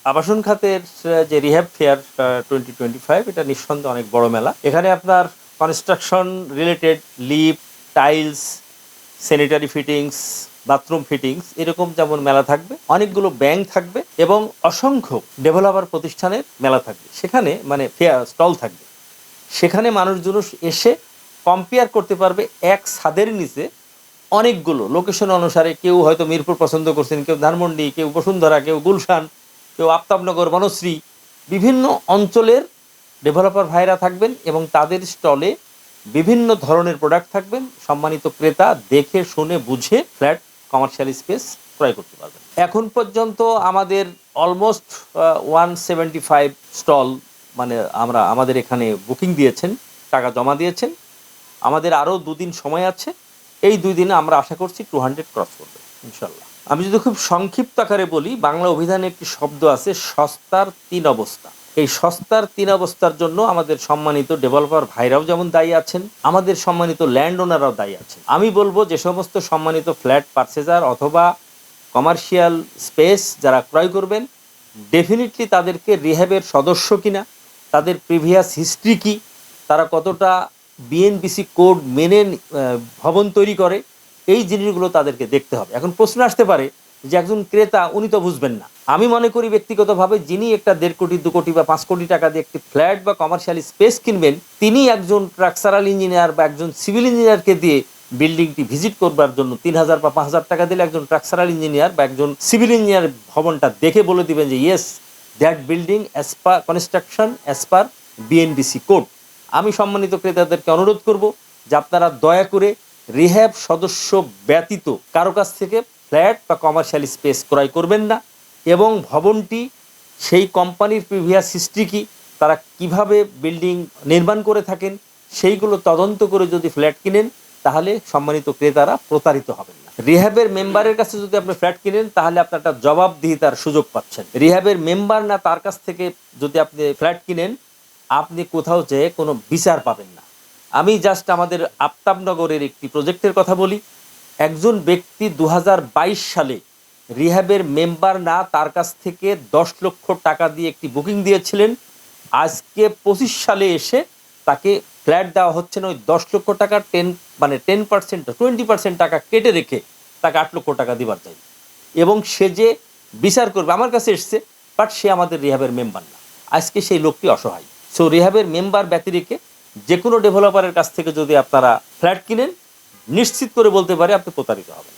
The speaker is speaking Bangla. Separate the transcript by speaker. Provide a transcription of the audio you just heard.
Speaker 1: আবাসন খাতের যে রিহ্যাব ফেয়ার 2025 এটা নিঃসন্দেহে অনেক বড় মেলা। এখানে আপনার construction related lift, tiles, sanitary fittings, bathroom fittings এরকম যেমন মেলা থাকবে, অনেকগুলো ব্যাংক থাকবে এবং অসংখ্য ডেভেলপার প্রতিষ্ঠানের মেলা থাকবে। সেখানে মানে ফেয়ার স্টল থাকবে। সেখানে মানুষজন এসে কম্পেয়ার করতে পারবে এক ছাদের নিচে অনেকগুলো লোকেশন অনুসারে। কেউ হয়তো মিরপুর পছন্দ করছেন, কেউ ধানমন্ডি, কেউ বসুন্ধরা, কেউ গুলশান, কেউ আফতাবনগর, বনশ্রী, বিভিন্ন অঞ্চলের ডেভেলপার ভাইরা থাকবেন এবং তাদের স্টলে বিভিন্ন ধরনের প্রোডাক্ট থাকবেন। সম্মানিত ক্রেতা দেখে শুনে বুঝে ফ্ল্যাট কমার্শিয়াল স্পেস ক্রয় করতে পারবেন। এখন পর্যন্ত আমাদের অলমোস্ট 175 স্টল মানে আমাদের এখানে বুকিং দিয়েছেন, টাকা জমা দিয়েছেন। আমাদের আরও দুদিন সময় আছে। এই 2 দিনে আমরা আশা করছি 200 ক্রস করবে ইনশাল্লাহ। আমি যদি খুব সংক্ষিপ্ত আকারে বলি, বাংলা অভিধানে একটি শব্দ আছে সস্তার 3 অবস্থা। এই সস্তার 3 অবস্থার জন্য আমাদের সম্মানিত ডেভেলপার ভাইরাও যেমন দায়ী আছেন, আমাদের সম্মানিত ল্যান্ড ওনাররাও দায়ী আছেন। আমি বলবো যে সমস্ত সম্মানিত ফ্ল্যাট পারচেজার অথবা কমার্শিয়াল স্পেস যারা ক্রয় করবেন, ডেফিনেটলি তাদেরকে রিহ্যাবের সদস্য কিনা, তাদের প্রিভিয়াস হিস্ট্রি কী, তারা কতটা বিএনবিসি কোড মেনে ভবন তৈরি করে, এই জিনিসগুলো তাদেরকে দেখতে হবে। এখন প্রশ্ন আসতে পারে যে একজন ক্রেতা উনি তো বুঝবেন না। আমি মনে করি ব্যক্তিগতভাবে যিনি একটা 1.5 কোটি 2 কোটি বা 5 কোটি টাকা দিয়ে একটি ফ্ল্যাট বা কমার্শিয়াল স্পেস কিনবেন, তিনি একজন স্ট্রাকচারাল ইঞ্জিনিয়ার বা একজন সিভিল ইঞ্জিনিয়ারকে দিয়ে বিল্ডিংটি ভিজিট করবার জন্য 3,000 বা 5,000 টাকা দিলে একজন স্ট্রাকচারাল ইঞ্জিনিয়ার বা একজন সিভিল ইঞ্জিনিয়ার ভবনটা দেখে বলে দিবেন যে yes that building as per construction as per BNBC code. আমি সম্মানিত ক্রেতাদেরকে অনুরোধ করব যে আপনারা দয়া করে রিহ্যাব সদস্য ব্যতীত কারো কাছ থেকে ফ্ল্যাট বা কমার্শিয়াল স্পেস ক্রয় করবেন না এবং ভবনটি সেই কোম্পানির প্রিভিয়াস হিস্ট্রি কি, তারা কিভাবে বিল্ডিং নির্মাণ করে থাকেন সেইগুলো তদন্ত করে যদি ফ্ল্যাট কিনেন তাহলে সম্মানিত ক্রেতারা প্রতারিত হবেন না। রিহ্যাবের মেম্বারের কাছে যদি আপনি ফ্ল্যাট কিনেন তাহলে আপনি একটা জবাবদিহিতার সুযোগ পাচ্ছেন। রিহ্যাবের মেম্বার না তার কাছ থেকে যদি আপনি ফ্ল্যাট কিনেন, আপনি কোথাও যেয়ে কোনো বিচার পাবেন না। আমি জাস্ট আমাদের আফতাবনগরের একটি প্রজেক্টের কথা বলি। একজন ব্যক্তি 2022 সালে রিহ্যাবের মেম্বার না তার কাছ থেকে 10 লক্ষ টাকা দিয়ে একটি বুকিং দিয়েছিলেন। আজকে 25 সালে এসে তাকে ফ্ল্যাট দেওয়া হচ্ছে না। ওই 10 লক্ষ টাকা 10% 20% টাকা কেটে রেখে তাকে 8 লক্ষ টাকা দিবার চাই এবং সে যে বিচার করবে আমার কাছে এসছে, বাট সে আমাদের রিহ্যাবের মেম্বার না। আজকে সেই লোকটি অসহায়। সো রিহ্যাবের মেম্বার ব্যতিরেকে যে কোনো ডেভেলপারের কাছ থেকে যদি আপনারা ফ্ল্যাট কিনেন, নিশ্চিত করে বলতে পারে আপনি প্রতারিত হবেন।